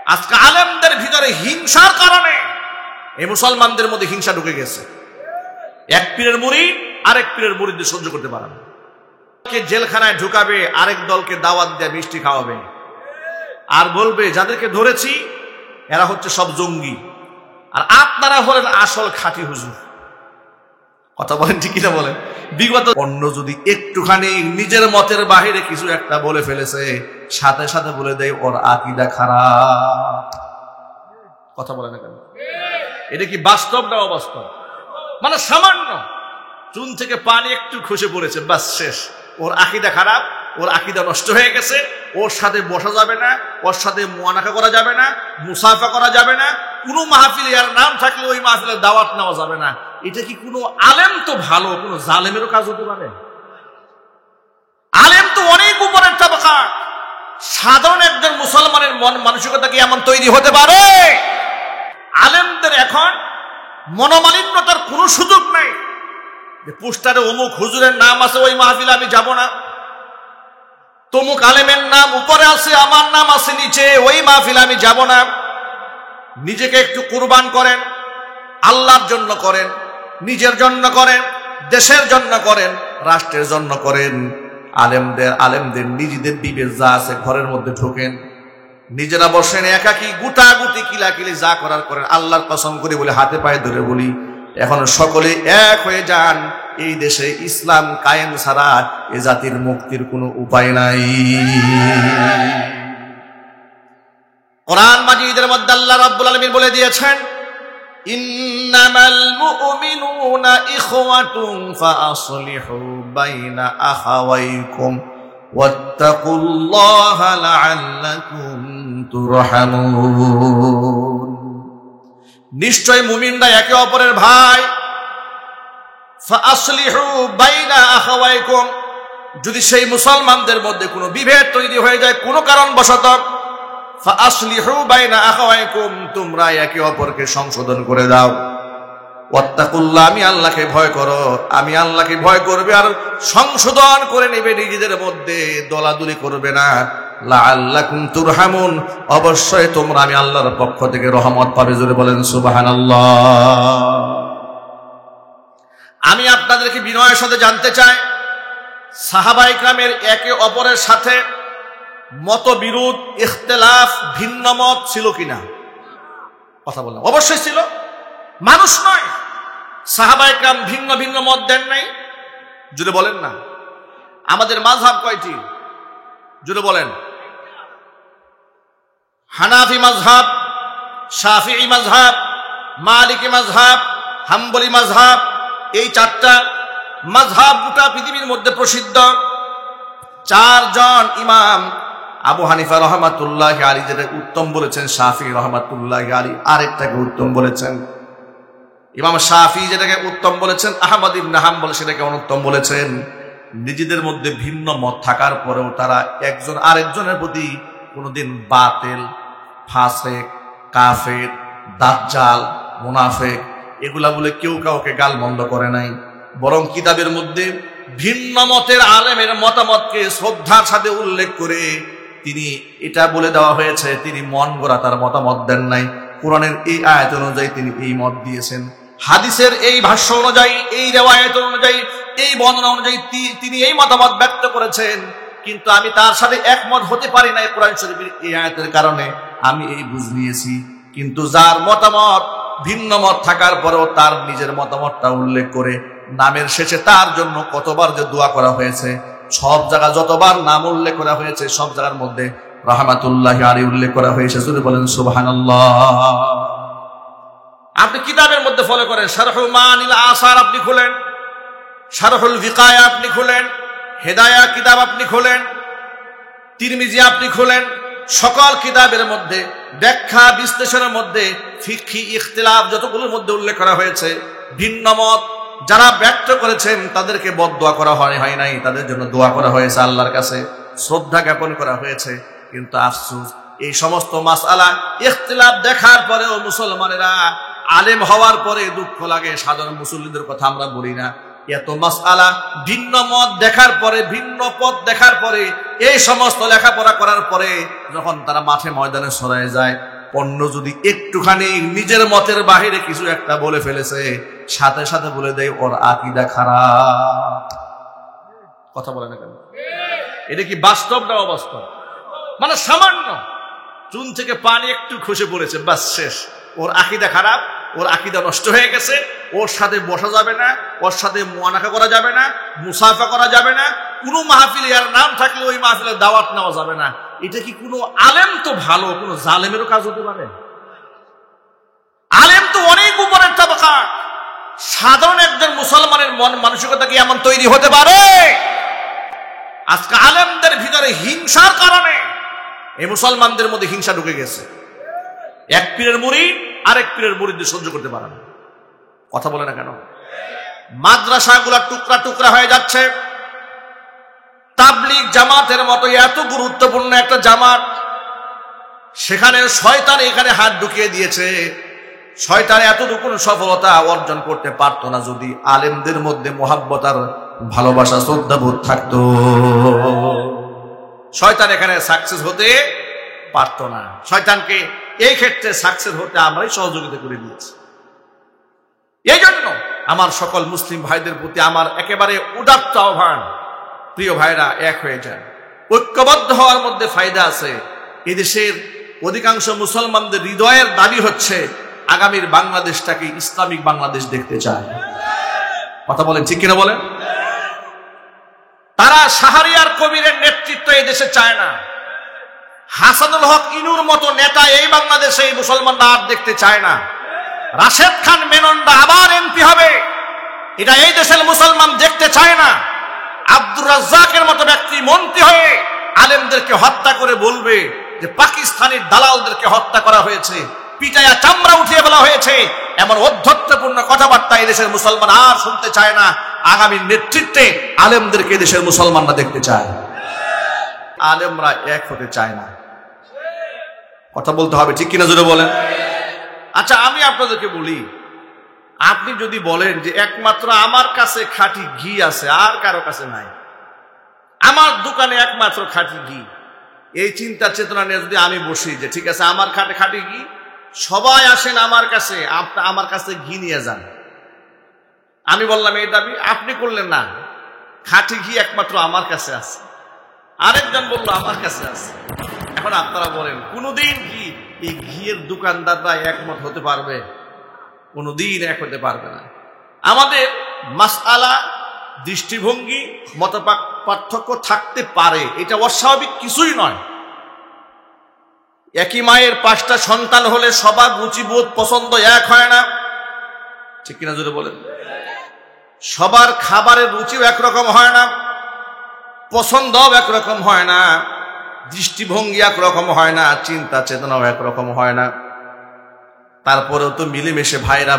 আজকে আলেমদের ভিতরে হিংসার কারণে এই মুসলমানদের মধ্যে হিংসা ঢুকে গেছে। এক পীরের মুরিদ আরেক পীরের মুরিদদের সহ্য করতে পারে না। জেলখানায় ঢুকাবে, আরেক দলকে দাওয়াত দিয়ে মিষ্টি খাওয়াবে, আর বলবে যাদেরকে ধরেছি এরা হচ্ছে সব জঙ্গি, আর আপনারা হলেন আসল খাঁটি হুজুর। কথা বলেন ঠিক কিনা বলেন? বিগত অন্য যদি একটুখানি নিজের মতের বাহিরে কিছু একটা বলে ফেলেছে, সাথে সাথে বলে দেয় ওর আকীদা খারাপ। কথা বলে না কেন? এটা কি বাস্তব না অবাস্তব? মানে সামান্য চুন থেকে পানি একটু খসে পড়েছে, বাস শেষ, ওর আকীদা খারাপ, ওর আকীদা নষ্ট হয়ে গেছে, ওর সাথে বসা যাবে না, ওর সাথে মুআনাকা করা যাবে না, মুসাফা করা যাবে না, কোনো মাহফিলে আর নাম থাকলে ওই মাহফিলে দাওয়াত নেওয়া যাবে না। এটা কি কোনো আলেম তো ভালো, কোনো জালেমেরও কাজ হতে পারে? আলেম তো অনেক উপরের তাবাকা, সাধারণ একজন মুসলমানের মন মানসিকতা কি এমন তৈরি হতে পারে? আলেমদের এখন মনোমালিন্যতার কোনো সুযোগ নাই যে পোস্টারে অমুক হুজুরের নাম আছে ওই মাহফিলে আমি যাব না, তমুক আলেমের নাম উপরে আছে আমার নাম আছে নিচে ওই মাহফিলে আমি যাব না। নিজেকে একটু কুরবান করেন, আল্লাহর জন্য করেন, নিজের জন্য করেন, দেশের জন্য করেন, রাষ্ট্রের জন্য করেন। আলেমদের নিজেদের বিবেক যা আছে ঘরের মধ্যে ঢোকেন, নিজেরা বসেন একাকি গুটাগুটি কিলাকিলি যা করার করেন। আল্লাহর কসম করে বলে, হাতে পায়ে ধরে বলি, এখন সকলে এক হয়ে যান। এই দেশে ইসলাম কায়েম ছাড়া এ জাতির মুক্তির কোনো উপায় নাই। কোরআন মাজিদের মধ্যে আল্লাহ রাব্বুল আলামিন বলে দিয়েছেন, ইন্নামাল মুমিনুনা ইখওয়াতুন ফাআসলিহু বাইনা আখাওয়াইকুম ওয়াত্তাকুল্লাহা লাআল্লাকুম তুরহামুন। নিশ্চয় মুমিনরা একে অপরের ভাই। ফাআসলিহু বাইনা আখাওয়াইকুম, যদি সেই মুসলমানদের মধ্যে কোনো বিভেদ তৈরি হয়ে যায় কোনো কারণবশত, ফাআসলিহু বাইনা আখাওয়াইকুম, তোমরা একে অপরকে সংশোধন করে দাও। ওয়াত্তাকুল্লাহ, আমি আল্লাহকে ভয় করো, আমি আল্লাহকে ভয় করবে আর সংশোধন করে নেবে, নিজেদের মধ্যে দলাদলি করবে না। লাআল্লাকুম তুরহামুন, অবশ্যই তোমরা আমি আল্লাহর পক্ষ থেকে রহমত পাবে। জোরে বলেন সুবহানাল্লাহ। আমি আপনাদেরকে বিনয়ের সাথে জানতে চাই, সাহাবায়ে কেরামের একে অপরের সাথে মতবিরোধ, ইখতিলাফ, ভিন্ন মত ছিল কিনা? কথা বললাম, অবশ্যই ছিল। মানুষ নয়, সাহাবায়ে কেরাম ভিন্ন ভিন্ন মত দেন নাই। জোরে বলেন না। আমাদের মাযহাব কয়টি? জোরে বলেন। হানাফি মাযহাব, শাফিঈ মাযহাব, মালিকি মাযহাব, হাম্বলি মাযহাব, এই চারটা মাযহাব গোটা পৃথিবীর মধ্যে প্রসিদ্ধ। চারজন ইমাম, আবু হানিফা রহমাতুল্লাহি আলাইহি যেটাকে উত্তম বলেছেন, শাফিঈ রহমাতুল্লাহি আলাইহি আরেকটাকে উত্তম বলেছেন, ইমাম শাফিঈ যেটাকে উত্তম বলেছেন, আহমদ ইবনে হাম্বল সেটাকে অনুত্তম বলেছেন। নিজেদের মধ্যে ভিন্ন মত থাকার পরেও তারা একজন আরেকজনের প্রতি কোনোদিন বাতিল, ফাসিক, কাফের, দাজ্জাল, মুনাফিক এগুলা বলে কেউ কাউকে গালমন্দ করে নাই। বরং কিতাবের মধ্যে ভিন্ন মতের আলেমের মতামতকে শ্রদ্ধার সাথে উল্লেখ করে তিনি এটা বলে দেওয়া হয়েছে, তিনি মন গড়া তার মতামত দেন নাই। কোরআনের এই আয়াত অনুযায়ী তিনি এই মত দিয়েছেন, হাদিসের এই ভাষ্য অনুযায়ী, এই রিওয়ায়াত অনুযায়ী, এই বর্ণনা অনুযায়ী তিনি এই মতামত ব্যক্ত করেছেন। কিন্তু আমি তার সাথে একমত হতে পারি না কোরআন শরীফের এই আয়াতের কারণে, আমি এই বুঝ নিয়েছি। কিন্তু যার মতামত ভিন্ন মত থাকার পরেও তার নিজের মতামতটা উল্লেখ করে নামের শেষে তার জন্য কতবার যে দোয়া করা হয়েছে, সব জায়গা যতবার নাম উল্লেখ করা হয়েছে সব জায়গার মধ্যে রাহমাতুল্লাহি আলাইহি উল্লেখ করা হয়েছে। শুধু বলেন সুবহানাল্লাহ। আপনি কিতাবের মধ্যে ফলো করেন, শারহু মানিল আসার আপনি খুলেন, শারহুল ভিকায়া আপনি খুলেন, হেদায়া কিতাব আপনি খুলেন, তিরমিজি আপনি খুলেন, সকল কিতাবের মধ্যে ব্যাখ্যা বিশ্লেষণের মধ্যে ফিকহি ইখতিলাফ যতগুলোর মধ্যে উল্লেখ করা হয়েছে, ভিন্ন মত যারা ব্যক্ত করেছেন তাদেরকে বদদোয়া করা হয় নাই, তাদের জন্য দোয়া করা হয়েছে, আল্লাহর কাছে শ্রদ্ধা জ্ঞাপন করা হয়েছে। কিন্তু আফসোস, এই সমস্ত মাসআলা ইখতিলাফ দেখার পরেও মুসলমানেরা আলেম হওয়ার পরে দুঃখ লাগে, সাধারণ মুসল্লিদের কথা আমরা বলি না। এত মাসআলা ভিন্ন মত দেখার পরে, ভিন্ন পথ দেখার পরে, এই সমস্ত লেখাপড়া করার পরে যখন তারা মাঠে ময়দানে সরায় যায়, পণ্য যদি একটুখানি নিজের মতের বাহিরে কিছু একটা বলে ফেলেছে, সাথে সাথে বলে দেয় ওর আকীদা খারাপ। কথা বলে না কেন? এটা কি বাস্তব না অবাস্তব? মানে সামান্য চুন থেকে পানি একটু খসে পড়েছে, বাস শেষ, ওর আকীদা খারাপ, ওর আকীদা নষ্ট হয়ে গেছে, ওর সাথে বসা যাবে না, ওর সাথে মুআনাকা করা যাবে না, মুসাফা করা যাবে না, কোনো মাহফিলে আর নাম থাকলে ওই মাহফিলে দাওয়াত নেওয়া যাবে না। এটা কি কোনো আলেম তো ভালো, কোনো জালেমেরও কাজ হতে পারে? আলেম তো অনেক উপরের তাবাকা, সাধারণ একজন মুসলমানের মন মানসিকতা কি এমন তৈরি হতে পারে? আজকে আলেমদের ভিতরে হিংসার কারণে এই মুসলমানদের মধ্যে হিংসা ঢুকে গেছে। এক পীরের মুরিদ আরেক পীরের মুরিদদের সহ্য করতে পারে না। কথা বলে না কেন? মাদ্রাসাগুলো টুকরা টুকরা হয়ে যাচ্ছে। তাবলীগ জামাতের মতো এত গুরুত্বপূর্ণ একটা জামাত, সেখানে শয়তান এখানে হাত ঢুকিয়ে দিয়েছে। শয়তান এতটুকু সফলতা অর্জন করতে পারতো না যদি আলেমদের মধ্যে মুহাব্বত আর ভালোবাসা শ্রদ্ধাবোধ থাকতো। শয়তান এখানে সাকসেস হতে পারতো না। শয়তানকে এই ক্ষেত্রে সাকসেস হতে আমরাই সহযোগিতা করে দিয়েছি। এই জন্য আমার সকল মুসলিম ভাইদের প্রতি আমার একেবারে উদাত্ত আহ্বান, প্রিয় ভাইরা, এক হয়ে যান। ঐক্যবদ্ধ হওয়ার মধ্যে ফায়দা আছে। এদেশের অধিকাংশ মুসলমানদের হৃদয়ের দাবি হচ্ছে আগামীর বাংলাদেশটাকে ইসলামিক বাংলাদেশ দেখতে চায়। কথা বলেন, ঠিক কিনা বলেন? তারা শাহরিয়ার কবিরের নেতৃত্ব এই দেশে চায় না। হাসানুল হক ইনুর মতো নেতা এই বাংলাদেশে এই মুসলমানরা আর দেখতে চায় না। রাশেদ খান মেননরা আবার এমপি হবে, এটা এই দেশের মুসলমান দেখতে চায় না। আব্দুর রাজ্জাকের মতো ব্যক্তি মন্ত্রী হয়ে আলেমদেরকে হত্যা করে বলবে যে পাকিস্তানি দালালদেরকে হত্যা করা হয়েছে, পিটাইয়া চামড়া উঠিয়ে ফেলা হয়েছে, এমন অধ্যত্বপূর্ণ কথাবার্তা এই দেশের মুসলমান আর শুনতে চায় না। আগামী নেতৃত্বে আলেমদেরকে দেশের মুসলমানরা দেখতে চায়। আলেমরা এক হতে চায় না। কথা বলতে হবে, ঠিক কিনা জোরে বলেন? আচ্ছা, আমি আপনাদেরকে বলি, আপনি যদি বলেন যে একমাত্র আমার কাছে খাঁটি ঘি আছে, আর কারো কাছে নাই, আমার দোকানে একমাত্র খাঁটি ঘি, এই চিন্তা চেতনা নিয়ে যদি আমি বসি যে ঠিক আছে আমার খাঁটি ঘি, সবাই আসেন আমার কাছে, আমার কাছে ঘি নিয়ে যান, আমি বললাম এই দাবি, আপনি করলেন না, খাঁটি ঘি একমাত্র আমার কাছে আছে, আরেকজন বললো আমার কাছে আছে। এখন আপনারা বলেন কোনদিন কি এই ঘিয়ের দোকানদাররা একমত হতে পারবে? কোনদিন এক হতে পারবে না। আমাদের মাসআলা, দৃষ্টিভঙ্গি, মত পার্থক্য থাকতে পারে, এটা অস্বাভাবিক কিছুই নয়। একই মায়ের 5টা সন্তান হলে সবার রুচিবোধ পছন্দ এক হয় না, ঠিক কিনা জোরে বলেন? সবার খাবারের রুচিও একরকম হয় না, পছন্দও একরকম হয় না, দৃষ্টিভঙ্গি একরকম হয় না, চিন্তা চেতনাও একরকম হয় না। তারপরেও তো মিলেমিশে ভাইরা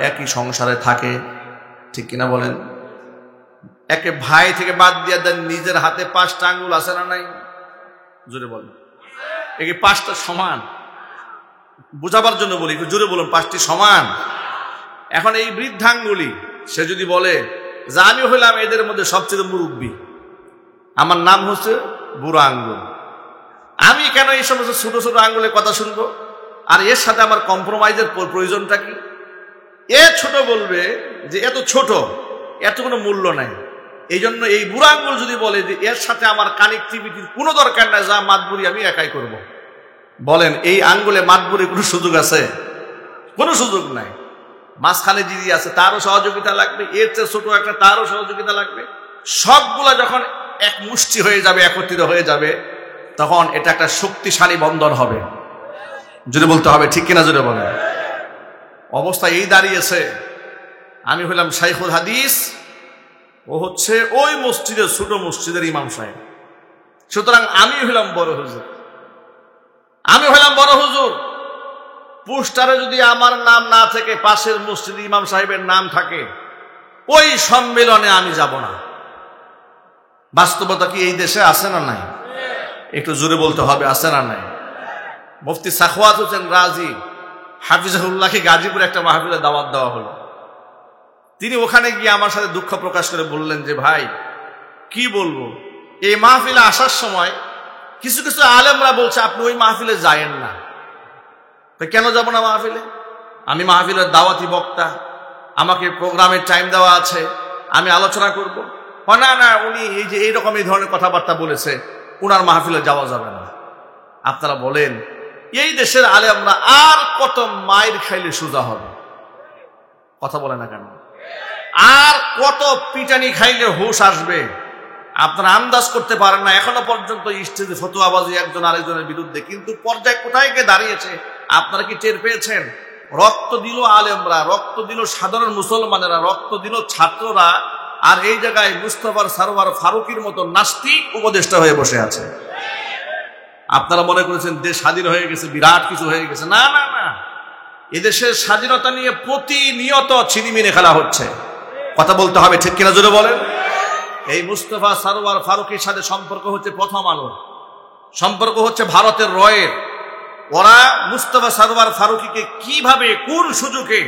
একই সংসারে থাকে, ঠিক কিনা বলেন? একে ভাই থেকে বাদ দিয়ে দেন, নিজের হাতে 5টা আঙ্গুল আছে না নাই? জোরে বলেন, একে 5টা সমান? বোঝাবার জন্য বলি, একটু জোরে বলুন, 5টি সমান। এখন এই বৃদ্ধাঙ্গুলি সে যদি বলে যে আমি হইলাম এদের মধ্যে সবচেয়ে মুরব্বী, আমার নাম হচ্ছে বুড়ো আঙ্গুল, আমি কেন এই সমস্ত ছোট ছোট আঙ্গুলের কথা শুনবো? আর এর সাথে আমার কম্প্রোমাইজের প্রয়োজনটা কি? এ ছোট বলবে যে এত ছোট, এত কোনো মূল্য নাই। এই জন্য এই বুড়ো আঙ্গুল যদি বলে যে এর সাথে আমার কানেক্টিভিটির কোনো দরকার নাই, যা মাতবুরি আমি একাই করব, বলেন এই আঙ্গুলে মাতবুরির কোনো সুযোগ আছে? কোনো সুযোগ নাই। মাঝখানে যিনি আছে তারও সহযোগিতা লাগবে, এর চেয়ে ছোট একটা তারও সহযোগিতা লাগবে। সবগুলা যখন এক মুষ্টি হয়ে যাবে, একত্রিত হয়ে যাবে, তখন এটা একটা শক্তিশালী বন্ধন হবে। জোরে বলতে হবে, ঠিক কিনা জোরে বলেন? অবস্থা এই দাঁড়িয়েছে, আমি হইলাম শাইখুল হাদিস, ও হচ্ছে ওই মসজিদের ছোট মসজিদের ইমাম সাহেব, সুতরাং আমি হইলাম বড় হুজুর। আমি হইলাম বড় হুজুর, পোস্টারে যদি আমার নাম না থেকে পাশের মসজিদ ইমাম সাহেবের নাম থাকে, ওই সম্মেলনে আমি যাব না। বাস্তবতা কি এই দেশে আছে না নাই? একটু জোরে বলতে হবে, আছে না নাই? মুফতি সাখাওয়াত হোসেন রাজি হাফিজাহুল্লাহকে গাজীপুরে একটা মাহফিলে দাওয়াত দেওয়া হলো। তিনি ওখানে গিয়ে আমার সাথে দুঃখ প্রকাশ করে বললেন যে ভাই কি বলবো, এই মাহফিলে আসার সময় কিছু কিছু আলেমরা বলছে আপনি ওই মাহফিলে যায়েন না। তো কেন যাব না মাহফিলে? আমি মাহফিলের দাওয়াতি বক্তা, আমাকে প্রোগ্রামের টাইম দেওয়া আছে, আমি আলোচনা করব। না না, উনি এই যে এইরকম এই ধরনের কথাবার্তা বলেছে, উনার মাহফিলে যাওয়া যাবে না। আপনারা বলেন, এই দেশের আলেমরা আর কত মাইর খাইলে সোজা হবে? কথা বলে না কেন? আর কত পিটানি খাইলে হুঁশ আসবে? আপনারা আন্দাজ করতে পারেন না। এখনো পর্যন্ত স্টেজে ফতোয়াবাজি একজন আরেকজনের বিরুদ্ধে, কিন্তু পর্যায়ে কোথায় গিয়ে দাঁড়িয়েছে আপনারা কি টের পেয়েছেন? রক্ত দিল আলেমরা, রক্ত দিল সাধারণ মুসলমানেরা, রক্ত দিল ছাত্ররা, আর এই জায়গায় মুস্তাফার সারওয়ার ফারুকীর মতো নাস্তিক উপদেষ্টা হয়ে বসে আছে। আপনারা মনে করেছেন দেশ স্বাধীন হয়ে গেছে, বিরাট কিছু হয়ে গেছে। না না না, এদেশের স্বাধীনতা নিয়ে প্রতিনিয়ত ছিনিমিনি খেলা হচ্ছে। কথা বলতে হবে, ঠিক কিনা জোরে বলেন? এই মুস্তাফা সারওয়ার ফারুকীর সাথে সম্পর্ক হচ্ছে প্রথম আলো, সম্পর্ক হচ্ছে ভারতের রয়ের। ওরা মুস্তাফা সারওয়ার ফারুকীকে কিভাবে, কোন সুযোগে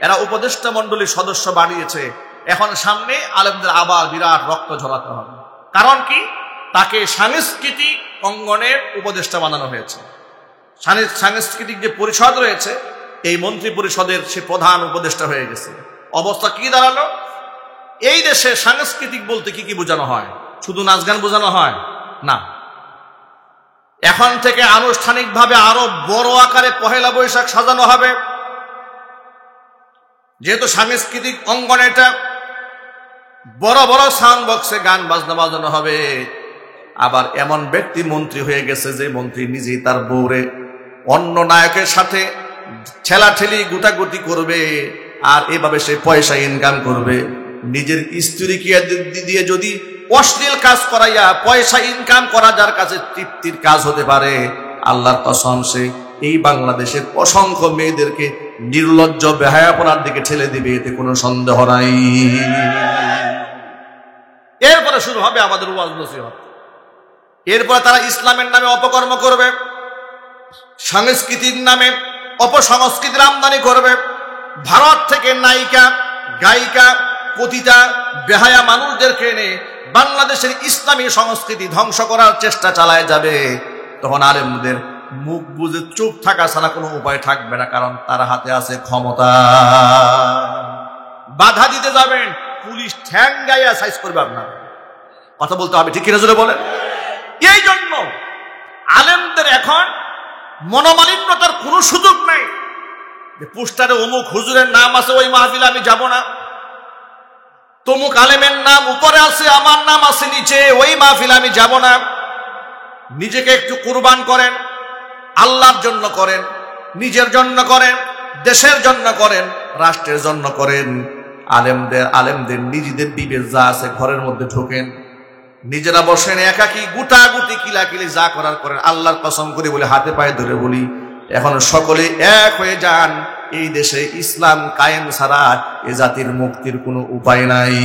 এরা উপদেষ্টা মণ্ডলীর সদস্য বানিয়েছে, এখন সামনে আলেমদের আবার বিরাট রক্ত ঝরাতে হবে। কারণ কি? তাকে সাংস্কৃতিক অঙ্গনের উপদেষ্টা বানানো হয়েছে। সাংস্কৃতিক যে পরিষদ রয়েছে, এই মন্ত্রী পরিষদের সে প্রধান উপদেষ্টা হয়ে গেছে। অবস্থা কি দাঁড়ালো? এই দেশে সাংস্কৃতিক বলতে কি কি বোঝানো হয়? শুধু নাচ গান বোঝানো হয় না, এখন থেকে আনুষ্ঠানিকভাবে আরো বড় আকারে পহেলা বৈশাখ সাজানো হবে। যেহেতু সাংস্কৃতিক অঙ্গনে এটা, বড় বড় সাউন্ড বক্সে গান বাজনা বাজানো হবে। আবার এমন ব্যক্তি মন্ত্রী হয়ে গেছে যে মন্ত্রী নিজেই তার বউরে অন্য নায়কের সাথে ঠেলাঠেলি গুটাগুটি করবে, আর এভাবে সে পয়সা ইনকাম করবে। নিজের স্ত্রীকে দিয়ে যদি অশ্লীল কাজ করাইয়া পয়সা ইনকাম করা যার কাছে তৃপ্তির কাজ হতে পারে, আল্লাহর কসম সে এই বাংলাদেশের অসংখ্য মেয়েদেরকে নির্লজ্জ বেহায়াপনার দিকে ঠেলে দিবে, এতে কোনো সন্দেহ নাই। এরপরে শুরু হবে আমাদের ওয়াজ নসিহত। এরপরে তারা ইসলামের নামে অপকর্ম করবে, সংস্কৃতির নামে অপসংস্কৃতির আমদানি করবে। ভারত থেকে নায়িকা, গায়িকা, পতিতা, বেহায়া মানুষদেরকে এনে বাংলাদেশের ইসলামী সংস্কৃতি ধ্বংস করার চেষ্টা চালায় যাবে। তখন আলেমদের মুখ বুজে চুপ থাকা ছাড়া কোনো উপায় থাকবে না, কারণ তার হাতে আছে ক্ষমতা। বাধা দিতে যাবেন, পুলিশ ঠ্যাং গাইয়া সাইজ করবে আপনার। কথা বলতে হবে, ঠিক কিনা জোরে বলেন? এই জন্য আলেমদের এখন মনোমালিন্যতার কোনো সুযোগ নাই যে পোস্টারে অমুক হুজুরের নাম আছে, ওই মাহফিলে আমি যাব না। তমুক আলেমের নাম উপরে আছে, আমার নাম আছে নিচে, ওই মাহফিলে আমি যাব না। নিজেকে একটু কুরবান করেন, আল্লাহর জন্য করেন, নিজের জন্য করেন, দেশের জন্য করেন, রাষ্ট্রের জন্য করেন। আলেমদের নিজেদের বিবেক যা আছে ঘরের মধ্যে ঢোকেন, নিজেরা বসেন একাকি গুটাগুটি কিলাকিলি যা করার করেন। আল্লাহর কসম করে বলে, হাতে পায়ে ধরে বলি, এখন সকলে এক হয়ে যান। এই দেশে ইসলাম কায়েম ছাড়া এ জাতির মুক্তির কোনো উপায় নাই।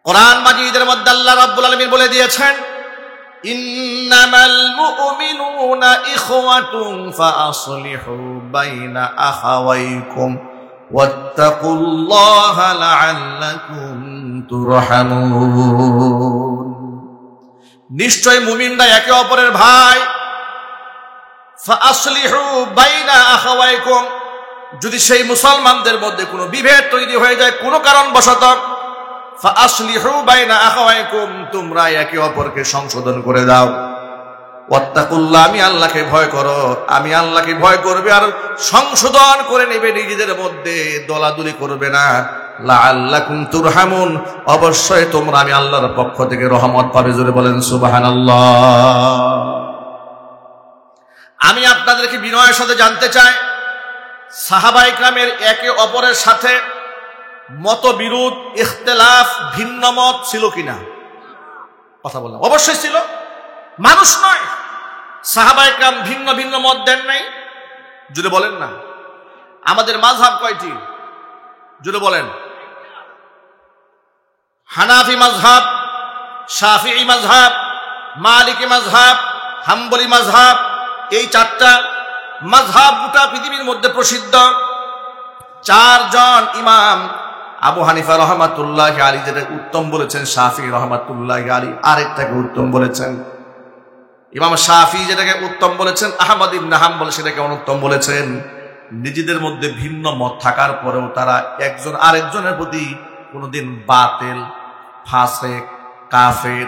কোরআন মাজিদের মধ্যে আল্লাহ রাব্বুল আলামিন বলে দিয়েছেন, ইন্নামাল মুমিনুনা ইখওয়াতুন ফাআসলিহু বাইনা আখাওয়াইকুম ওয়াত্তাকুল্লাহা লাআল্লাকুম তুরহামুন। নিশ্চয় মুমিনরা একে অপরের ভাই। ফাআসলিহু বাইনা আখাওয়াইকুম, যদি সেই মুসলমানদের মধ্যে কোনো বিভেদ তৈরি হয়ে যায় কোনো কারণবশত, ফাআসলিহু বাইনা আখাওয়াইকুম, তোমরা একে অপরকে সংশোধন করে দাও। ওয়াত্তাকুল্লাহ, আমি আল্লাহকে ভয় করো। আমি আল্লাহকে ভয় করবে আর সংশোধন করে নেবে, নিজেদের মধ্যে দলাদলি করবে না। লাআল্লাকুম তুরহামুন, অবশ্যই তোমরা আমি আল্লাহর পক্ষ থেকে রহমত পাবে। জোরে বলেন সুবহানাল্লাহ। আমি আপনাদেরকে বিনয়ের সাথে জানতে চাই, সাহাবায়ে কেরামের একে অপরের সাথে মতবিরোধ, ইখতিলাফ, ভিন্ন মত ছিল কিনা? কথা বললাম, অবশ্যই ছিল। মানুষ নয়, সাহাবায়ে কেরাম ভিন্ন ভিন্ন মত দেন নাই। জুড়ে বলেন না। আমাদের মাযহাব কয়টি? জুড়ে বলেন। হানাফি মাযহাব, শাফিঈ মাযহাব, মালিকি মাযহাব, হাম্বলি মাযহাব, এই চারটা মাযহাব গোটা পৃথিবীর মধ্যে প্রসিদ্ধ। চারজন ইমাম, আবু হানিফা রহমাতুল্লাহি আলাইহি যেটা উত্তম বলেছেন, শাফিঈ রহমাতুল্লাহি আলাইহি আরেকটাকে উত্তম বলেছেন। ইমাম শাফি যেটাকে উত্তম বলেছেন, আহমদ ইবনে হাম্বল সেটাকে অনুত্তম বলেছেন। নিজেদের মধ্যে ভিন্ন মত থাকার পরেও তারা একজন আরেকজনের প্রতি কোনোদিন বাতিল, ফাসেক, কাফের,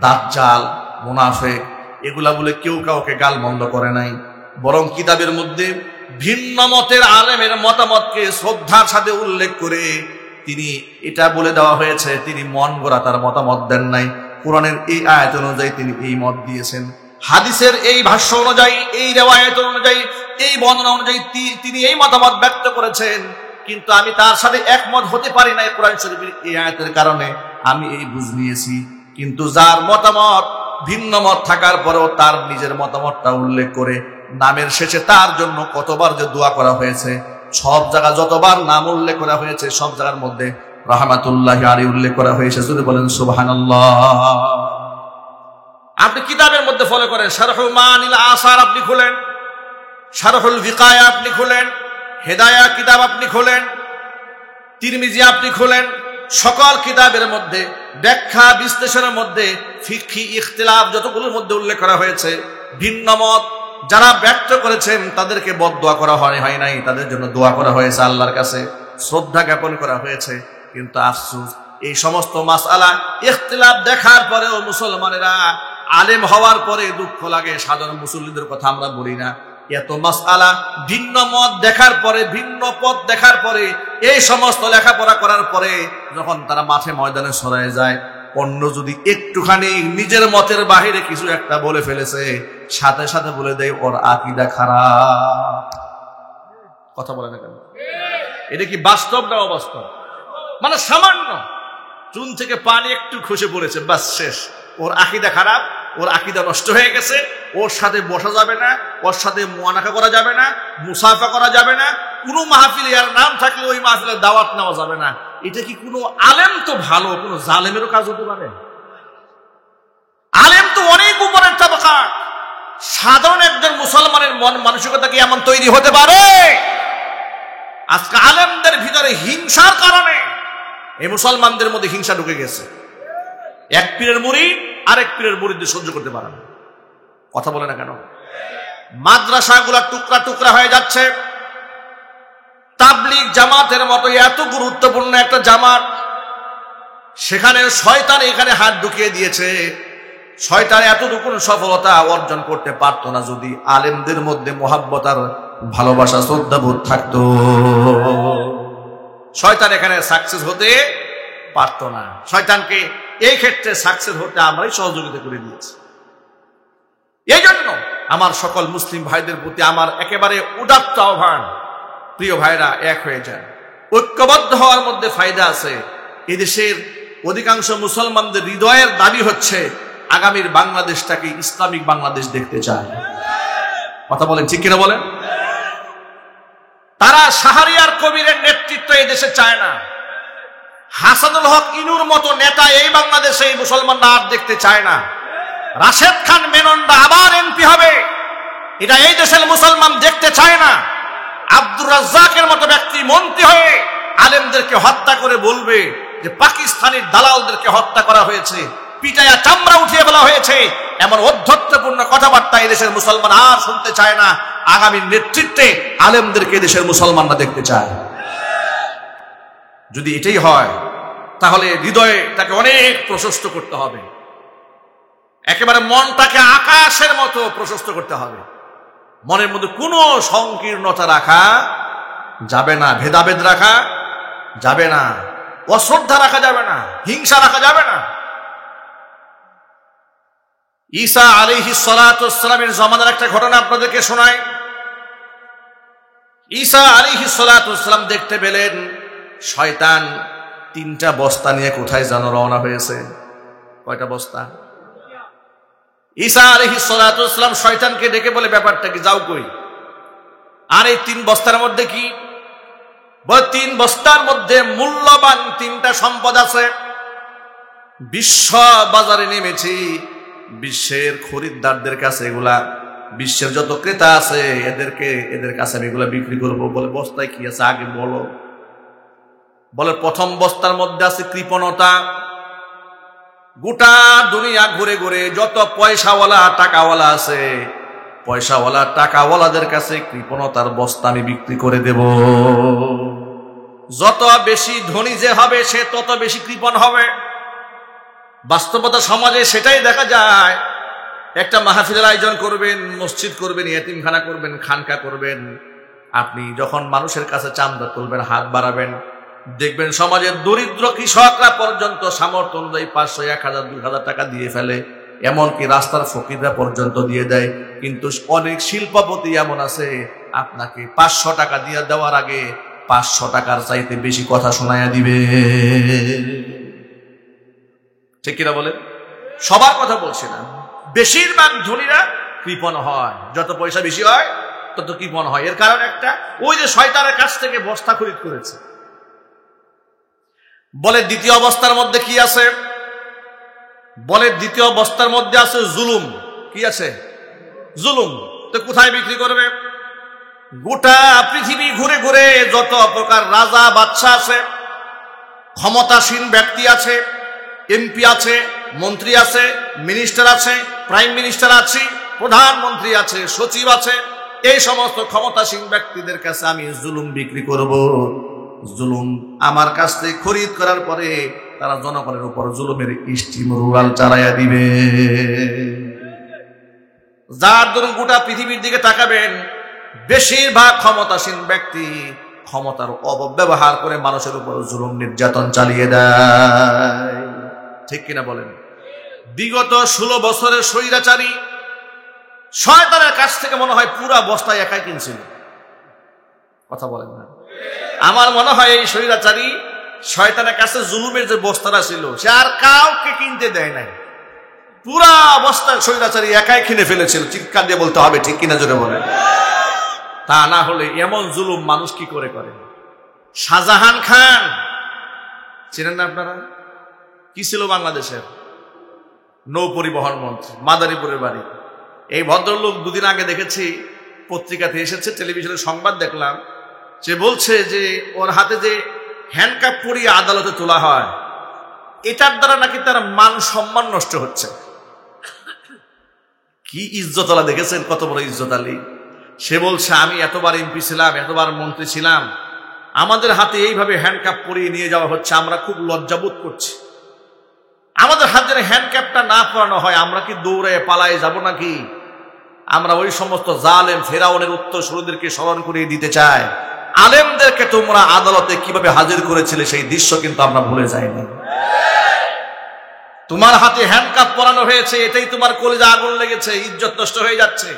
দাজ্জাল, মুনাফিক এগুলা বলে কেউ কাউকে গালমন্দ করে নাই। বরং কিতাবের মধ্যে ভিন্ন মতের আলেমের মতামতকে শ্রদ্ধার সাথে উল্লেখ করে তিনি এটা বলে দেওয়া হয়েছে, তিনি মন গড়া তার মতামত দেন নাই। কোরআনের এই আয়াত অনুযায়ী তিনি এই মত দিয়েছেন, হাদিসের এই ভাষ্য অনুযায়ী, এই রিওয়ায়াত অনুযায়ী, এই বর্ণনা অনুযায়ী তিনি এই মতামত ব্যক্ত করেছেন। কিন্তু আমি তার সাথে একমত হতে পারি না কোরআন শরীফের এই আয়াতের কারণে, আমি এই বুঝ নিয়েছি। কিন্তু যার মতামত ভিন্ন মত থাকার পরেও তার নিজের মতামতটা উল্লেখ করে নামের শেষে তার জন্য কতবার যে দোয়া করা হয়েছে, সব জায়গা যতবার নাম উল্লেখ করা হয়েছে সব জায়গার মধ্যে রাহমাতুল্লাহি আলাইহি উল্লেখ করা হয়েছে। যদি বলেন সুবহানাল্লাহ। আপনি কিতাবের মধ্যে ফলো করেন, শারহু মানিল আসার আপনি খুলেন, শারহুল ভিকায়া আপনি খুলেন, হেদায়া কিতাব আপনি খুলেন, তিরমিজি আপনি খুলেন, সকল কিতাবের মধ্যে ব্যাখ্যা বিশ্লেষণের মধ্যে ফিকহি ইখতিলাফ যতগুলোর মধ্যে উল্লেখ করা হয়েছে, ভিন্ন মত যারা ব্যক্ত করেছেন তাদেরকে বদদোয়া করা হয় নাই, তাদের জন্য দোয়া করা হয়েছে, আল্লাহর কাছে শ্রদ্ধা জ্ঞাপন করা হয়েছে। কিন্তু আফসোস, এই সমস্ত মাসআলা ইখতিলাফ দেখার পরেও মুসলমানেরা আলেম হওয়ার পরে দুঃখ লাগে, সাধারণ মুসল্লিদের কথা আমরা বলি না, এত মাসআলা ভিন্ন মত দেখার পরে, ভিন্ন পথ দেখার পরে, এই সমস্ত লেখাপড়া করার পরে যখন তারা মাঠে ময়দানে সরায় যায়, অন্য যদি একটুখানি নিজের মতের বাহিরে কিছু একটা বলে ফেলেছে, সাথে সাথে বলে দেয় ওর আকীদা খারাপ। কথা বলে না কেন? এটা কি বাস্তব না অবাস্তব? মানে সামান্য চুন থেকে পানি একটু খসে পড়েছে, বাস শেষ, ওর আকীদা খারাপ, ওর আকীদা নষ্ট হয়ে গেছে, ওর সাথে বসা যাবে না, ওর সাথে মুআনাকা করা যাবে না, মুসাফা করা যাবে না, কোনো মাহফিলে আর নাম থাকলে ওই মাহফিলের দাওয়াত নেওয়া যাবে না। এটা কি কোনো আলেম তো ভালো, কোনো জালেমেরও কাজ হতে পারে? আলেম তো অনেক উপরের তাবাকা, সাধারণ একজন মুসলমানের মন মানসিকতা কি এমন তৈরি হতে পারে? আজকে আলেমদের ভিতরে হিংসার কারণে এই মুসলমানদের মধ্যে হিংসা ঢুকে গেছে। এক পীরের মুরিদ আরেক পীরের মুরিদদের সহ্য করতে পারে না। কথা বলে না কেন? মাদ্রাসাগুলো টুকরা টুকরা হয়ে যাচ্ছে। তাবলীগ জামাতের মতো এত গুরুত্বপূর্ণ একটা জামাত, সেখানে শয়তান এখানে হাত ঢুকিয়ে দিয়েছে। শয়তান এতটুকু সফলতা অর্জন করতে পারতো না যদি আলেমদের মধ্যে মুহাব্বত আর ভালোবাসা, শ্রদ্ধাবোধ থাকতো। শয়তান এখানে সাকসেস হতে পারতো না। শয়তানকে এই ক্ষেত্রে সাকসেস হতে আমরাই সহযোগিতা করে দিয়েছি। এই জন্য আমার সকল মুসলিম ভাইদের প্রতি আমার একেবারে উদাত্ত আহ্বান, প্রিয় ভাইরা, এক হয়ে যান। ঐক্যবদ্ধ হওয়ার মধ্যে ফায়দা আছে। এদেশের অধিকাংশ মুসলমানদের হৃদয়ের দাবি হচ্ছে আগামীর বাংলাদেশটাকে ইসলামিক বাংলাদেশ দেখতে চায়। কথা বলেন, ঠিক কিনা বলেন? তারা শাহরিয়ার কবিরের নেতৃত্ব এই দেশে চায় না। হাসানুল হক ইনুর মতো নেতা এই বাংলাদেশে এই মুসলমানরা আর দেখতে চায় না। রাশেদ খান মেননরা আবার এমপি হবে, এটা এই দেশের মুসলমান দেখতে চায় না। আব্দুর রাজ্জাকের মতো ব্যক্তি মন্ত্রী হয়ে আলেমদেরকে হত্যা করে বলবে যে পাকিস্তানি দালালদেরকে হত্যা করা হয়েছে, পিটাইয়া চামড়া উঠিয়ে ফেলা হয়েছে, এমন অধ্যত্বপূর্ণ কথাবার্তা এই দেশের মুসলমান আর শুনতে চায় না। আগামী নেতৃত্বে আলেমদেরকে দেশের মুসলমানরা দেখতে চায়। যদি এটাই হয় তাহলে হৃদয়ে তাকে অনেক প্রশস্ত করতে হবে, একেবারে মনটাকে আকাশের মতো প্রশস্ত করতে হবে। মনের মধ্যে কোনো সংকীর্ণতা রাখা যাবে না, ভেদাভেদ রাখা যাবে না, অশ্রদ্ধা রাখা যাবে না, হিংসা রাখা যাবে না। ঈসা আলাইহিস সালাতু ওয়াস সালামের জামানার একটা ঘটনা আপনাদেরকে শোনাই। ঈসা আলাইহিস সালাতু ওয়াস সালাম দেখতে পেলেন শয়তান 3টা বস্তা নিয়ে কোথায় যেন রওনা হয়েছে। কয়টা বস্তা? ঈসা আলাইহিস সালাতু ওয়াস সালাম শয়তানকে ডেকে বলে, ব্যাপারটা কি, যাও কই? আর এই 3 বস্তার মধ্যে কি? বলে 3 বস্তার মধ্যে মূল্যবান 3টা সম্পদ আছে। বিশ্ব বাজারে নেমেছি, বিশ্বের খরিদ্দারদের কাছে এগুলা, বিশ্বের যত ক্রেতা আছে এদের কাছে আমি এগুলা বিক্রি করবো। বলে বস্তায় কি আছে আগে বলো। বলে প্রথম বস্তার মধ্যে আছে কৃপণতা, গোটা দুনিয়া ঘুরে ঘুরে যত পয়সাওয়ালা টাকাওয়ালা আছে, পয়সাওয়ালা টাকাওয়ালাদের কাছে কৃপণতার বস্তা আমি বিক্রি করে দেব। যত বেশি ধনী যে হবে সে তত বেশি কৃপণ হবে। বাস্তবতা সমাজে সেটাই দেখা যায়। একটা মাহফিলের আয়োজন করবেন, মসজিদ করবেন, ইয়েতিমখানা করবেন, খানকা করবেন, আপনি যখন মানুষের কাছে চাঁদা তুলবেন, হাত বাড়াবেন, দেখবেন সমাজের দরিদ্র কৃষকরা পর্যন্ত সামর্থ্য অনুযায়ী 500, 1000, 2000 টাকা দিয়ে ফেলে, এমনকি রাস্তার ফকিররা পর্যন্ত দিয়ে দেয়। কিন্তু অনেক শিল্পপতি এমন আছে, আপনাকে 500 টাকা দিয়ে দেওয়ার আগে 500 টাকার চাইতে বেশি কথা শোনায়া দিবে। ঠিক কিনা বলেন? সবার কথা বলছি না, বেশিরভাগ ধনীরা কৃপণ হয়। যত পয়সা বেশি হয় তত কৃপণ হয়। এর কারণ একটা, ওই যে শয়তানের কাছ থেকে বস্তা খরিদ করেছে। বলে দ্বিতীয় অবস্থার মধ্যে কি আছে? বলে দ্বিতীয় অবস্থার মধ্যে আছে জুলুম। কি আছে? জুলুম। তো কোথায় বিক্রি করবে? গোটা পৃথিবী ঘুরে ঘুরে যত প্রকার রাজা বাদশা আছে, ক্ষমতাসীন ব্যক্তি আছে, এমপি আছে, মন্ত্রী আছে, মিনিস্টার আছে, প্রাইম মিনিস্টার আছে, প্রধানমন্ত্রী আছে, সচিব আছে, এই সমস্ত ক্ষমতাসীন ব্যক্তিদের কাছে আমি জুলুম বিক্রি করব। জুলুম আমার কাছ থেকে খরিদ করার পরে তারা জনগণের উপর জুলুমের স্টিম রুলার চালাইয়া দিবে। যার দরুন গোটা পৃথিবীর দিকে তাকাবেন, বেশিরভাগ ক্ষমতাসীন ব্যক্তি ক্ষমতার অপব্যবহার করে মানুষের উপর জুলুম নির্যাতন চালিয়ে দেয়। ঠিক কিনা বলেন? বিগত 16 বছরের স্বৈরাচারী শয়তানের কাছ থেকে মনে হয় পুরা বস্তায় একাই কিনছিল। কথা বলেন না? আমার মনে হয় এই স্বৈরাচারী শয়তানের কাছে জুলুমের যে বস্তাটা ছিল সে আর কাউকে কিনতে দেয় নাই। পুরা বস্তা স্বৈরাচারী একাই কিনে ফেলেছিল। চিৎকার দিয়ে বলতে হবে, ঠিক কিনা জোরে বলেন? তা না হলে এমন জুলুম মানুষ কি করে করে? শাহজাহান খান চেনেন না আপনারা? কি ছিল বাংলাদেশের? নৌ পরিবহন মন্ত্রী, মাদারীপুরের বাড়ি। এই ভদ্রলোক দুদিন আগে দেখেছি পত্রিকাতে এসেছে, টেলিভিশনে সংবাদ দেখলাম, সে বলছে যে ওর হাতে যে হ্যান্ডকাপ পরিয়ে আদালতে তোলা হয়, এটার দ্বারা নাকি তার মান সম্মান নষ্ট হচ্ছে। কি ইজ্জত আলা দেখেছেন? কত বড় ইজ্জত আলী। সে বলছে আমি এতবার এমপি ছিলাম, এতবার মন্ত্রী ছিলাম, আমাদের হাতে এইভাবে হ্যান্ডকাপ পরিয়ে নিয়ে যাওয়া হচ্ছে, আমরা খুব লজ্জাবোধ করছি। আমাদের হাতে যেন হ্যান্ডক্যাপটা না পরানো হয়, আমরা কি দৌড়ে পালায় যাব নাকি? আমরা ওই সমস্ত জালেম ফেরাউনের উত্তরসূরিদেরকে স্মরণ করিয়ে দিতে চাই, আলেমদেরকে তোমরা আদালতে কিভাবে হাজির করেছিলে সেই দৃশ্য কিন্তু আমরা ভুলে যাইনি। তোমার হাতে হ্যান্ডকাপ পরানো হয়েছে, এটাই তোমার কলিজা আগুন লেগেছে, ইজ্জত নষ্ট হয়ে যাচ্ছে।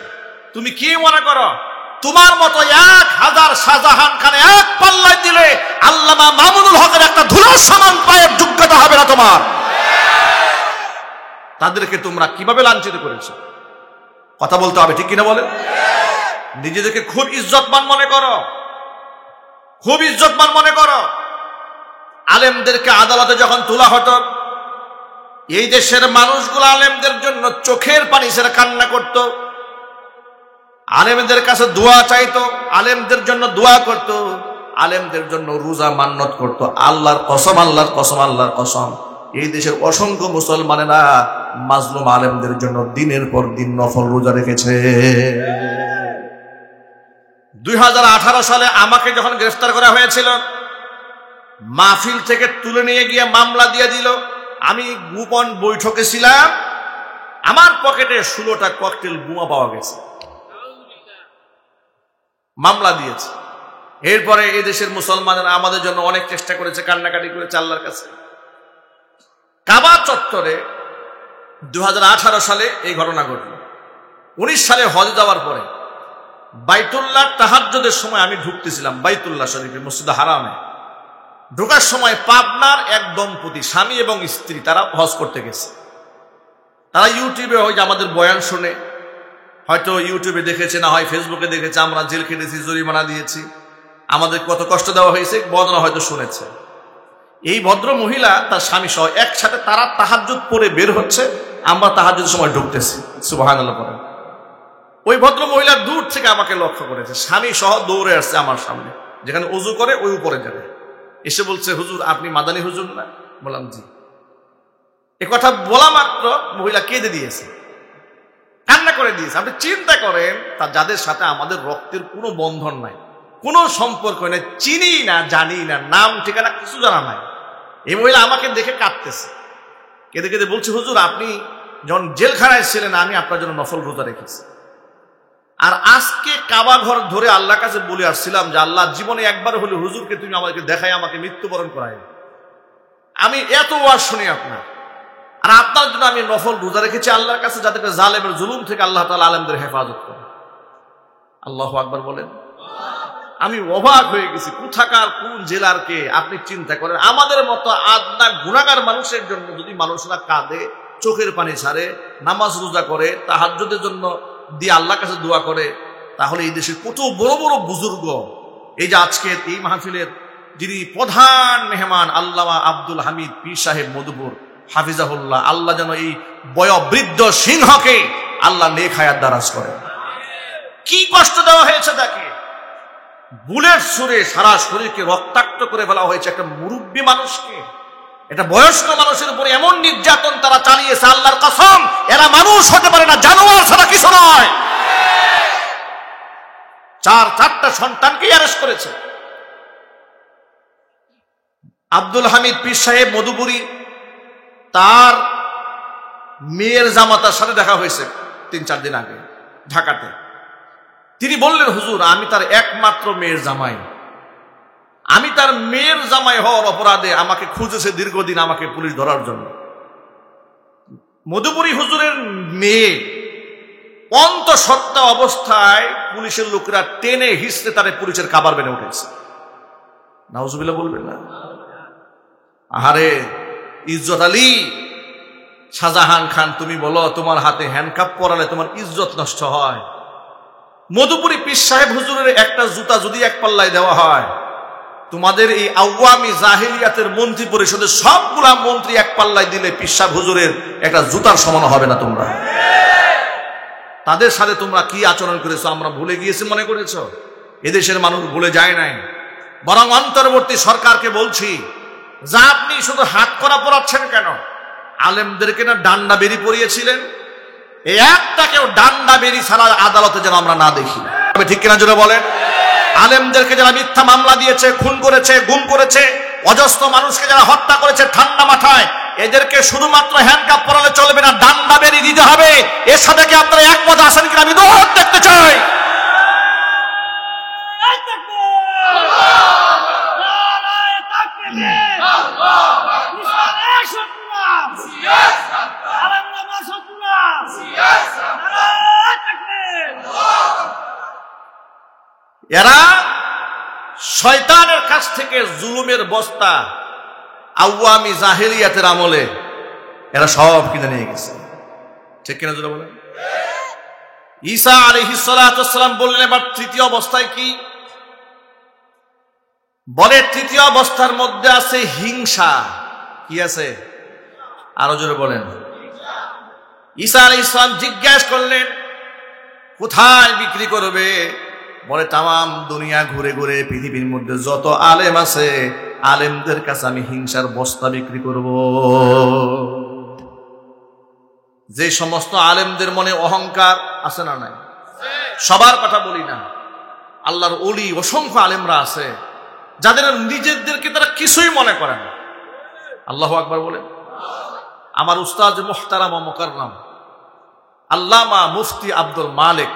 তুমি কি মনে করো তোমার মতো 1000 শাহজাহান খানে এক পাল্লায় দিলে আল্লামা মামুনুল হকের একটা ধুলোর সমান পায়ের যোগ্যতা হবে না তোমার? তাদেরকে তোমরা কিভাবে লাঞ্ছিত করেছো? কথা বলতে হবে, ঠিক কিনা বলে? নিজেদেরকে খুব ইজ্জতমান মনে করো, খুব ইজ্জতমান মনে করো। আলেমদেরকে আদালতে যখন তোলা হতো, এই দেশের মানুষগুলো আলেমদের জন্য চোখের পানি ছেড়ে কান্না করত, আলেমদের কাছে দোয়া চাইতো, আলেমদের জন্য দোয়া করত, আলেমদের জন্য রোজা মান্নত করত। আল্লাহর কসম, আল্লাহর কসম, আল্লাহর কসম, এই দেশের অসংখ্য মুসলমানেরা মাজলুম আলেমদের জন্য দিনের পর দিন নফল রোজা রেখেছে। 2018 সালে আমাকে যখন গ্রেফতার করা হয়েছিল, মাহফিল থেকে তুলে নিয়ে গিয়ে মামলা দিয়ে দিল। আমি গোপন বৈঠকে ছিলাম, আমার পকেটে 16টা ককটেল বোমা পাওয়া গেছে, মামলা দিয়েছে। এরপরে এই দেশের মুসলমানেরা আমাদের জন্য অনেক চেষ্টা করেছে, কান্নাকাটি করেছে আল্লাহর কাছে। কাবা চত্বরে 2018 সালে এই ঘটনা ঘটল। 19 সালে হজ যাওয়ার পরে বাইতুল্লাহ তাহাজ্জুদের সময় আমি ঢুকতেছিলাম বাইতুল্লাহ শরীফে, মসজিদে হারামে। ঢোকার সময় পাবনার এক দম্পতি, স্বামী এবং স্ত্রী, তারা হজ করতে গেছে। তারা ইউটিউবে হয়তো আমাদের বয়ান শুনে, হয়তো ইউটিউবে দেখেছে, না হয় ফেসবুকে দেখেছে, আমরা জেল খেটেছি, জরিমানা দিয়েছি, আমাদের কত কষ্ট দেওয়া হয়েছে, বর্ণনা হয়তো শুনেছে। এই ভদ্র মহিলা তার স্বামী সহ একসাথে তারা তাহাজ্জুদ পড়ে বের হচ্ছে, আমরা তাহাজ্জুদের সময় ঢুকতেছি। সুবহানাল্লাহ পড়ে। ওই ভদ্র মহিলা দূর থেকে আমাকে লক্ষ্য করেছে, স্বামী সহ দৌড়ে আসছে আমার সামনে, যেখানে ওযু করে ওই উপরে যাবে। এসে বলছে, হুজুর আপনি মাদানী হুজুর না? বললাম জি। এ কথা বলা মাত্র মহিলা কেঁদে দিয়েছে, কান্না করে দিয়েছে। আপনি চিন্তা করেন, তা যাদের সাথে আমাদের রক্তের কোনো বন্ধন নাই, কোনো সম্পর্ক নেই, চিনি না, জানি না, নাম ঠিকানা কিছু জানা নাই, এই মহিলা আমাকে দেখে কাঁদতেছে, কেঁদে কেঁদে বলছে, হুজুর আপনি যখন জেলখানায় ছিলেন আমি আপনার জন্য নফল রোজা রেখেছি, আর আজকে কাবা ঘর ধরে আল্লাহর কাছে বলে আসছিলাম যে আল্লাহ, জীবনে একবার হলে হুজুরকে তুমি আমাকে দেখাই, আমাকে মৃত্যুবরণ করাই। আমি এত ওয়াজ শুনি আপনার, আর আপনার জন্য আমি নফল রোজা রেখেছি আল্লাহর কাছে, যাতে জালেমের জুলুম থেকে আল্লাহ তাআলা আলেমদের হেফাজত করে। আল্লাহু আকবার বলেন। আমি অবাক হয়ে গেছি, কোথাকার কোন জেলার কে আপনি চিন্তা করেন। আমাদের মতো আদনা গুনাহগার মানুষের জন্য যদি মানুষরা কাঁদে, চোখের পানি ছাড়ে, নামাজ রোজা করে, তাহাজ্জুদের জন্য দিয়ে আল্লাহর কাছে দোয়া করে, তাহলে এই দেশের কত বড় বড় বুজুর্গ, এই যে আজকে এই মাহফিলের যিনি প্রধান মেহমান আল্লামা আব্দুল হামিদ পীর সাহেব মধুপুর হাফিজাহুল্লাহ, আল্লাহ যেন এই বয়োবৃদ্ধ সিংহকে আল্লাহ নেক হায়াত দারাজ করে। কি কষ্ট দেওয়া হয়েছে তাকে, বুলেট ছুঁড়ে সারা শরীরকে রক্তাক্ত করে ফেলা হয়েছে একটা মুরব্বী মানুষকে, এটা বয়স্ক মানুষের উপরে এমন নির্যাতন তারা চালিয়েছে, আল্লাহর কসম এরা মানুষ হতে পারে না, জানোয়ার ছাড়া কিছু নয়। 4-4টা সন্তানকে অ্যারেস্ট করেছে। আব্দুল হামিদ পীর সাহেব মধুপুরী, তার মেয়ের জামাতার সাথে দেখা হয়েছে 3-4 দিন আগে ঢাকাতে। তিনি বললেন, হুজুর আমি তার একমাত্র মেয়ের জামাই, আমি তার মেয়ের জামাই হওয়ার অপরাধে আমাকে খুঁজেছে দীর্ঘদিন, আমাকে পুলিশ ধরার জন্য। মধুপুরী হুজুরের মেয়ে অন্তঃসত্ত্বা অবস্থায় পুলিশের লোকেরা টেনে হিসড়ে তারে পুলিশের কাবার বেনে উঠেছে। নাউজুবিল্লাহ বলবেন না? আহারে ইজ্জত আলী, শাহজাহান খান, তুমি বলো তোমার হাতে হ্যান্ডকাপ পরালে তোমার ইজ্জত নষ্ট হয়? মধুপুরী পীর সাহেব হুজুরের একটা জুতা যদি এক পাল্লায় দেওয়া হয়, তোমাদের এই আওয়ামী জাহিলিয়াতের মন্ত্রী পরিষদের সবগুলা মন্ত্রী এক পাল্লায় দিলে পীর সাহেব হুজুরের একটা জুতার সমান হবে না। তোমরা তাদের সাথে তোমরা কি আচরণ করেছো আমরা ভুলে গিয়েছি মনে করেছো? এদেশের মানুষ ভুলে যায় নাই, বরং অন্তর্বর্তী সরকারকে বলছি, যা আপনি শুধু হাত করা পড়াচ্ছেন কেন? আলেমদেরকে না ডান্ডা বেরি পরিয়েছিলেন, এই একটাকেও ডান্ডা বেরি ছাড়া আদালতে যেন আমরা না দেখি। ঠিক কিনা জোরে বলেন? আলেমদেরকে যারা মিথ্যা মামলা দিয়েছে, খুন করেছে, গুম করেছে, অজস্র মানুষকে যারা হত্যা করেছে ঠান্ডা মাথায়, এদেরকে শুধুমাত্র হ্যান্ডকাপ পরালে চলবে না, ডান্ডা বেরি দিতে হবে। এর সাথে কি আপনারা একমত আছেন কিনা আমি দোহাত দেখতে চাই। এরা শয়তানের কাছ থেকে জুলুমের বস্তা আওয়ামী জাহেলিয়াতের আমলে এরা সব কিনে নিয়ে গেছে। ঠিক কিনা জোরে বলেন? ঈসা আলাইহিস সালাতু ওয়াস সালাম বললেন, এবার তৃতীয় অবস্থায় কি বলে? তৃতীয় অবস্থার মধ্যে আছে হিংসা। কি আছে? আরো জোরে বলেন। ঈসা আলাইহিস সালাম জিজ্ঞাসা করলেন, কোথায় বিক্রি করবে? বলে, তাম দুনিয়া ঘুরে ঘুরে পৃথিবীর মধ্যে যত আলেম আছে, আলেমদের কাছে আমি হিংসার বস্তা বিক্রি করব। যে সমস্ত আলেমদের মনে অহংকার আছে না নাই? সবার কথা বলি না, আল্লাহর ওলি অসংখ্য আলেমরা আছে যাদের নিজেদেরকে তারা কিছুই মনে করে না। আল্লাহু আকবার বলে। আমার উস্তাদ মুহতারাম ও মুকাররম আল্লামা মুফতি আব্দুল মালিক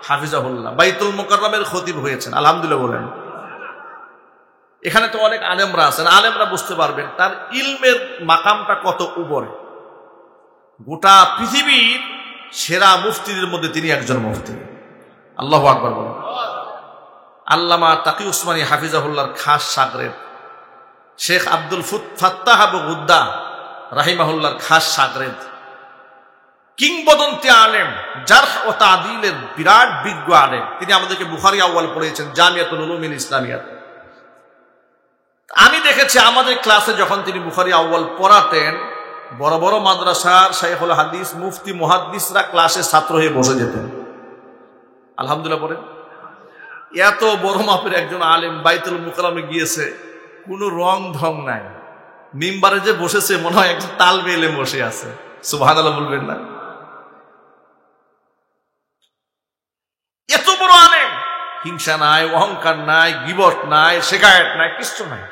হাফিজাহুল্লাহ বাইতুল মুকাররমের খতিব হয়েছেন, আলহামদুলিল্লাহ বলেন। এখানে তো অনেক আলেমরা আছেন, আলেমরা বুঝতে পারবেন তার ইলমের মাকামটা কত উপরে। গোটা পৃথিবীর সেরা মুফতিদের মধ্যে তিনি একজন মুফতি। আল্লাহু আকবার বলেন। আল্লামা তাকি উসমানী হাফিজাহুল্লাহর খাস শাগরেদ, শেখ আব্দুল ফাত্তাহ আবু গুদ্দা রাহিমাহুল্লাহর খাস শাগরেদ, কিংবদন্তি আলেম, জারহ ও তাদিলের বিরাট বিজ্ঞ আলেম। তিনি আমাদেরকে বুখারী আউয়াল পড়িয়েছেন জামিয়াতুল উলুমিল ইসলামিয়াত। আমি দেখেছি আমাদের ক্লাসে যখন তিনি বুখারী আউয়াল পড়াতেন, বড় বড় মাদ্রাসার শাইখুল হাদিস, মুফতি, মুহাদ্দিসরা ক্লাসে ছাত্র হয়ে বসে যেতেন। আলহামদুলিল্লাহ বলেন। এত বড় মাপের একজন আলেম বাইতুল মুকাররমে গিয়েছে, কোনো রং ঢং নাই, মিম্বারে যে বসেছে মনে হয় একজন তালবে এলেম বসে আছে। সুবহানাল্লাহ বলবেন না? এত বড় আলেম, হিংসা নাই, অহংকার নাই, গীবত নাই, শিকায়েত নাই, কিছু নাই।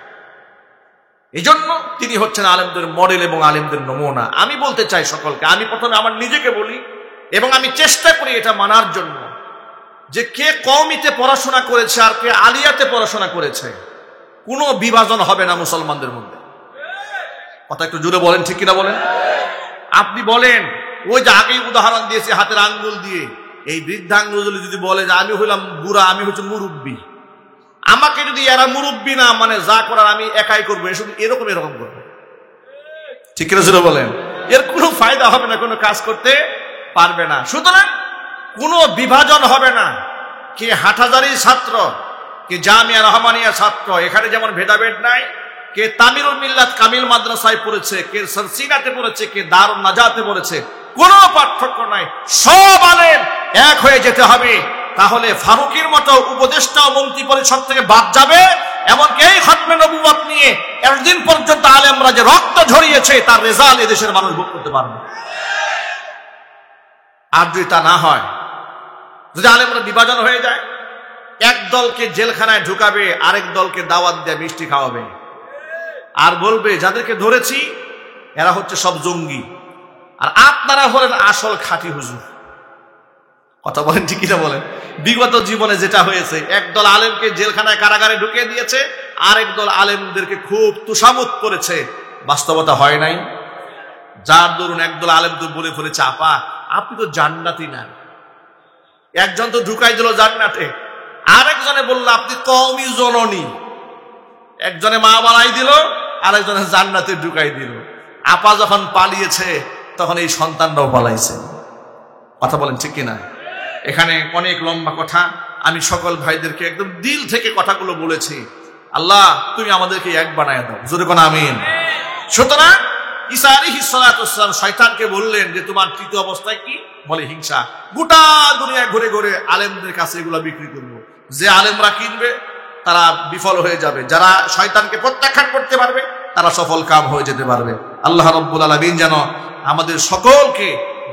এই জন্য তিনি হচ্ছেন আলেমদের মডেল এবং আলেমদের নমুনা। আমি বলতে চাই সকলকে, আমি প্রথমে আমার নিজেকে বলি এবং আমি চেষ্টা করি এটা মানার জন্য, যে কে কওমিতে পড়াশোনা করেছে আর কে আলিয়াতে পড়াশোনা করেছে, কোনো বিভাজন হবে না মুসলমানদের মধ্যে। কথা একটু জোরে বলেন, ঠিক কিনা বলেন? আপনি বলেন, ওই যে আগেই উদাহরণ দিয়েছে হাতের আঙ্গুল দিয়ে, এই বৃদ্ধাঙ্গুল যদি বলে যে আমি হইলাম বুড়া, আমি হচ্ছে মুরব্বী, আমাকে যদি এরা মুরব্বী না মানে যা করার আমি একাই করবো, এরকম করবে, ঠিক কিনা জোরে বলেন? এর কোনো ফায়দা হবে না, কোনো কাজ করতে পারবে না। সুতরাং কোনো বিভাজন হবে না। কে হাটহাজারী ছাত্র, কে জামিয়া রহমানিয়া ছাত্র, এখানে যেমন ভেদাভেদ নাই। কে তামিরুল মিল্লাত কামিল মাদ্রাসায় পড়েছে, কে সরসিনাতে পড়েছে, কে দারুন নাজাতে পড়েছে, কোনো পার্থক্য নাই। সব আলেম এক হয়ে যেতে হবে। তাহলে ফারুকের মতো উপদেষ্টা ও মন্ত্রী পরিষদ থেকে বাদ যাবে। এমনকি এই খতমে নবুয়ত নিয়ে এতদিন পর্যন্ত আলেমরা যে রক্ত ঝরিয়েছে তার রেজাল্ট এদেশের মানুষ ভোগ করতে পারবে। আর যদি তা না হয়, যদি আলেমরা বিভাজন হয়ে যায়, এক দলকে জেলখানায় ঢুকাবে, আরেক দলকে দাওয়াত দিয়ে মিষ্টি খাওয়াবে, আর বলবে যাদেরকে ধরেছি এরা হচ্ছে সব জঙ্গি, আর আপনারা হলেন আসল খাঁটি হুজুর। কথা বলেন, ঠিক কিনা বলেন? বিগত জীবনে যেটা হয়েছে, একদল আলেমকে জেলখানায় কারাগারে ঢুকিয়ে দিয়েছে, আরেক দল আলেমদেরকে খুব তুষামত করেছে। বাস্তবতা হয় নাই? যার দরুন একদল আলেম তো বলে ফেলেছে, আপা আপনি তো জান্নাতি না। একজন তো ঢুকাই দিল জান্নাতে, আরেকজনে বলল আপনি কওমি জননী। একজনে মা বানাই দিল, আরেকজনে জান্নাতে ঢুকাই দিল। আপা যখন পালিয়েছে তখন এই সন্তানরাও পালাইছে। কথা বলেন, ঠিক কিনা? এখানে অনেক লম্বা কথা, আমি সকল ভাইদেরকে একদম দিল থেকে কথাগুলো বলেছি। আল্লাহ তুমি আমাদেরকে এক বানায় দাও, জোরে কোন আমিন। সুতরাং ঈসা আলাইহিস সালাতু ওয়াস সালাম শয়তানকে বললেন যে তোমার তৃতীয় অবস্থায় কি? বলে হিংসা। গোটা দুনিয়ায় ঘুরে ঘুরে আলেমদের কাছে এগুলো বিক্রি করবো। যে আলেমরা কিনবে তারা বিফল হয়ে যাবে, যারা শয়তানকে প্রত্যাখ্যান করতে পারবে তারা সফল কাম হয়ে যেতে পারবে। আল্লাহ রাব্বুল আলামিন যেন আমাদের সকলকে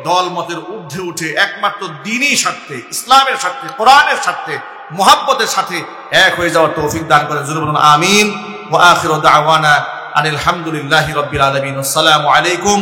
দল মতের ঊর্ধ্বে উঠে একমাত্র দ্বীনি স্বার্থে, ইসলামের স্বার্থে, কোরআনের স্বার্থে, মুহাব্বতের সাথে এক হয়ে যাওয়ার তৌফিক দান করেন। জোরে বলুন আমিন। ওয়া আখিরু দাওয়ানা আনিল হামদুলিল্লাহি রাব্বিল আলামিন। আসসালামু আলাইকুম।